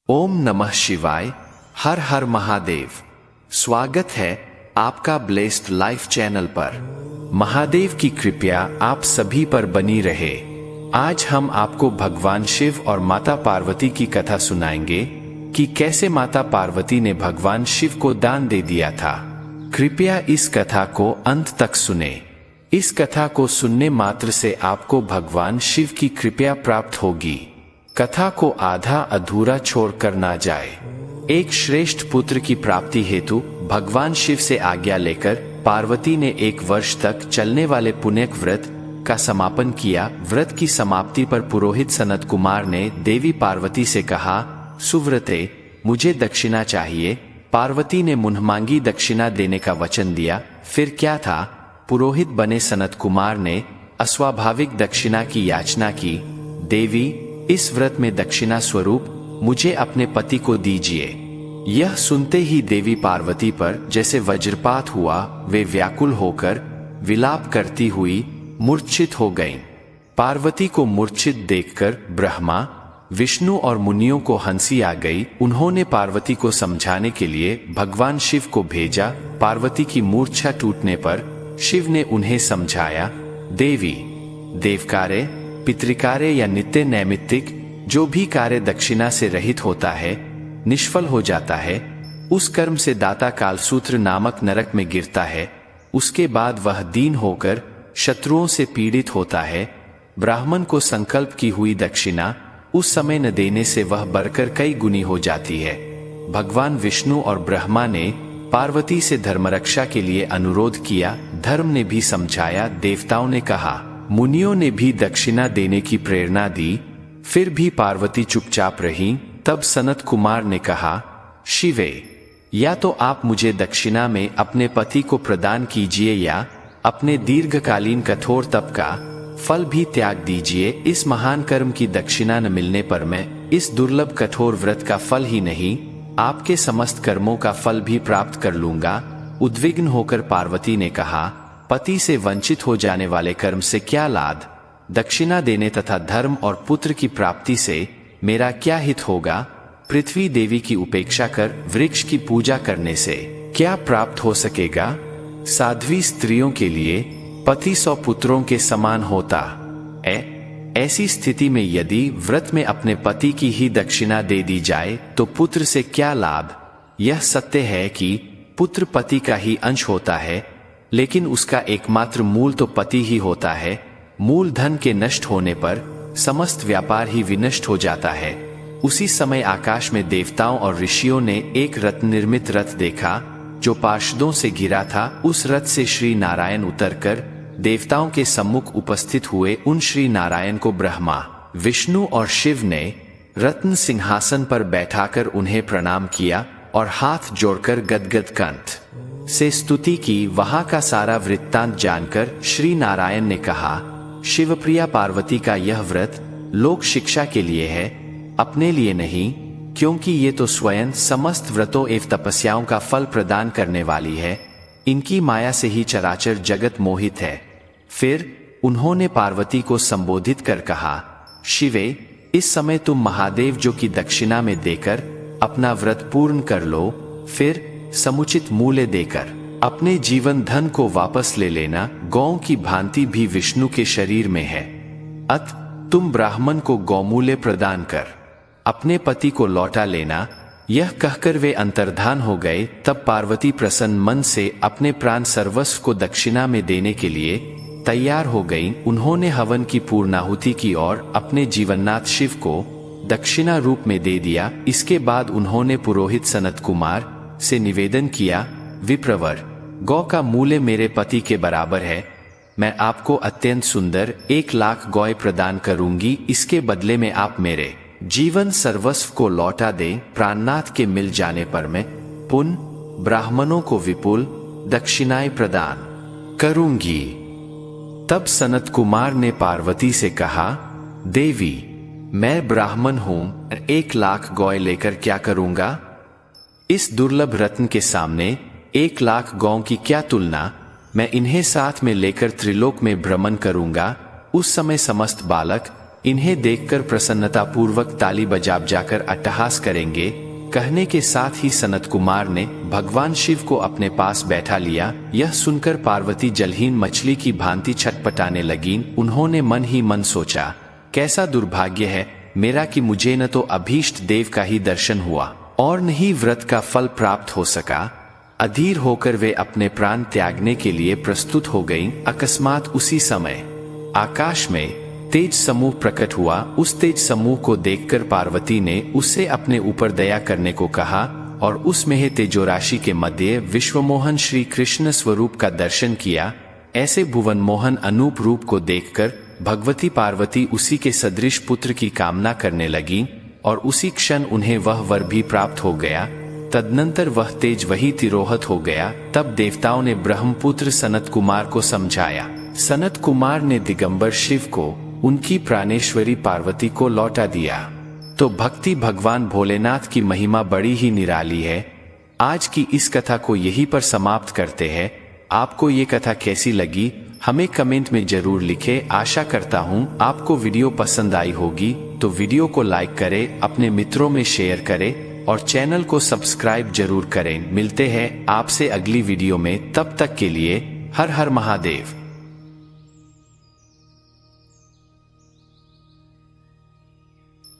ओम नमः शिवाय। हर हर महादेव। स्वागत है आपका ब्लेस्ड लाइफ चैनल पर। महादेव की कृपा आप सभी पर बनी रहे। आज हम आपको भगवान शिव और माता पार्वती की कथा सुनाएंगे कि कैसे माता पार्वती ने भगवान शिव को दान दे दिया था। कृपया इस कथा को अंत तक सुने। इस कथा को सुनने मात्र से आपको भगवान शिव की कृपा प्राप्त होगी। कथा को आधा अधूरा छोड़कर ना जाए। एक श्रेष्ठ पुत्र की प्राप्ति हेतु भगवान शिव से आज्ञा लेकर पार्वती ने 1 वर्ष तक चलने वाले पुण्यक व्रत का समापन किया। व्रत की समाप्ति पर पुरोहित सनत कुमार ने देवी पार्वती से कहा, सुव्रते, मुझे दक्षिणा चाहिए। पार्वती ने मुंहमांगी दक्षिणा देने का वचन दिया। फिर क्या था, पुरोहित बने सनत कुमार ने अस्वाभाविक दक्षिणा की याचना की। देवी, इस व्रत में दक्षिणा स्वरूप मुझे अपने पति को दीजिए। यह सुनते ही देवी पार्वती पर जैसे वज्रपात हुआ। वे व्याकुल होकर विलाप करती हुई मूर्छित हो गईं। पार्वती को मूर्छित देखकर ब्रह्मा, विष्णु और मुनियों को हंसी आ गई। उन्होंने पार्वती को समझाने के लिए भगवान शिव को भेजा। पार्वती की मूर्छा टूटने पर शिव ने उन्हें समझाया, देवी, देवकार्य, पितृकार्य या नित्य नैमित्तिक जो भी कार्य दक्षिणा से रहित होता है, निष्फल हो जाता है। उस कर्म से दाता कालसूत्र नामक नरक में गिरता है। उसके बाद वह दीन होकर शत्रुओं से पीड़ित होता है। ब्राह्मण को संकल्प की हुई दक्षिणा उस समय न देने से वह बढ़कर कई गुनी हो जाती है। भगवान विष्णु और ब्रह्मा ने पार्वती से धर्मरक्षा के लिए अनुरोध किया। धर्म ने भी समझाया। देवताओं ने कहा, मुनियों ने भी दक्षिणा देने की प्रेरणा दी। फिर भी पार्वती चुपचाप रही। तब सनत कुमार ने कहा, शिवे, या तो आप मुझे दक्षिणा में अपने पति को प्रदान कीजिए या अपने दीर्घकालीन कठोर तप का फल भी त्याग दीजिए। इस महान कर्म की दक्षिणा न मिलने पर मैं इस दुर्लभ कठोर व्रत का फल ही नहीं, आपके समस्त कर्मों का फल भी प्राप्त कर लूंगा। उद्विग्न होकर पार्वती ने कहा, पति से वंचित हो जाने वाले कर्म से क्या लाभ? दक्षिणा देने तथा धर्म और पुत्र की प्राप्ति से मेरा क्या हित होगा? पृथ्वी देवी की उपेक्षा कर वृक्ष की पूजा करने से क्या प्राप्त हो सकेगा? साध्वी स्त्रियों के लिए पति 100 पुत्रों के समान होता है। ऐसी स्थिति में यदि व्रत में अपने पति की ही दक्षिणा दे दी जाए तो पुत्र से क्या लाभ? यह सत्य है कि पुत्र पति का ही अंश होता है, लेकिन उसका एकमात्र मूल तो पति ही होता है। मूल धन के नष्ट होने पर समस्त व्यापार ही विनष्ट हो जाता है। उसी समय आकाश में देवताओं और ऋषियों ने एक रत्न निर्मित रथ देखा जो पार्षदों से घिरा था। उस रथ से श्री नारायण उतरकर देवताओं के सम्मुख उपस्थित हुए। उन श्री नारायण को ब्रह्मा, विष्णु और शिव ने रत्न सिंहासन पर बैठाकर उन्हें प्रणाम किया और हाथ जोड़कर गदगद कंठ से स्तुति की। वहां का सारा वृत्तांत जानकर श्री नारायण ने कहा, शिवप्रिया पार्वती का यह व्रत लोक शिक्षा के लिए है, अपने लिए नहीं, क्योंकि ये तो स्वयं समस्त व्रतों एवं तपस्याओं का फल प्रदान करने वाली है। इनकी माया से ही चराचर जगत मोहित है। फिर उन्होंने पार्वती को संबोधित कर कहा, शिवे, इस समय तुम महादेव जो की दक्षिणा में देकर अपना व्रत पूर्ण कर लो। फिर समुचित मूल्य देकर अपने जीवन धन को वापस ले लेना। गौ की भांति भी विष्णु के शरीर में है। अत तुम ब्राह्मण को गौमूल्य प्रदान कर अपने पति को लौटा लेना। यह कहकर वे अंतर्धान हो गए। तब पार्वती प्रसन्न मन से अपने प्राण सर्वस्व को दक्षिणा में देने के लिए तैयार हो गईं। उन्होंने हवन की पूर्णाहुति की और अपने जीवननाथ शिव को दक्षिणा रूप में दे दिया। इसके बाद उन्होंने पुरोहित सनत कुमार से निवेदन किया, विप्रवर, गौ का मूल्य मेरे पति के बराबर है। मैं आपको अत्यंत सुंदर 1 लाख गौ प्रदान करूंगी। इसके बदले में आप मेरे जीवन सर्वस्व को लौटा दें। प्राणनाथ के मिल जाने पर मैं पुनः ब्राह्मणों को विपुल दक्षिणाएं प्रदान करूंगी। तब सनत कुमार ने पार्वती से कहा, देवी, मैं ब्राह्मण हूं, 1 लाख गौ लेकर क्या करूंगा? इस दुर्लभ रत्न के सामने 1 लाख गौ की क्या तुलना? मैं इन्हें साथ में लेकर त्रिलोक में भ्रमण करूंगा। उस समय समस्त बालक इन्हें देखकर प्रसन्नता पूर्वक ताली बजाकर अट्टहास करेंगे। कहने के साथ ही सनत कुमार ने भगवान शिव को अपने पास बैठा लिया। यह सुनकर पार्वती जलहीन मछली की भांति छटपटाने लगीं। उन्होंने मन ही मन सोचा, कैसा दुर्भाग्य है मेरा कि मुझे न तो अभीष्ट देव का ही दर्शन हुआ और न ही व्रत का फल प्राप्त हो सका। अधीर होकर वे अपने प्राण त्यागने के लिए प्रस्तुत हो गईं। अकस्मात उसी समय आकाश में तेज समूह प्रकट हुआ। उस तेज समूह को देखकर पार्वती ने उससे अपने ऊपर दया करने को कहा और उसमें तेजोराशि के मध्य विश्वमोहन श्री कृष्ण स्वरूप का दर्शन किया। ऐसे भुवन मोहन अनूप रूप को देखकर भगवती पार्वती उसी के सदृश पुत्र की कामना करने लगी और उसी क्षण उन्हें वह वर भी प्राप्त हो गया। तदनंतर वह तेज वही तिरोहत हो गया। तब देवताओं ने ब्रह्मपुत्र सनत कुमार को समझाया। सनत कुमार ने दिगंबर शिव को उनकी प्राणेश्वरी पार्वती को लौटा दिया। तो भक्ति भगवान भोलेनाथ की महिमा बड़ी ही निराली है। आज की इस कथा को यहीं पर समाप्त करते हैं। आपको ये कथा कैसी लगी हमें कमेंट में जरूर लिखें। आशा करता हूँ आपको वीडियो पसंद आई होगी, तो वीडियो को लाइक करें, अपने मित्रों में शेयर करें और चैनल को सब्सक्राइब जरूर करें। मिलते हैं आपसे अगली वीडियो में, तब तक के लिए हर हर महादेव।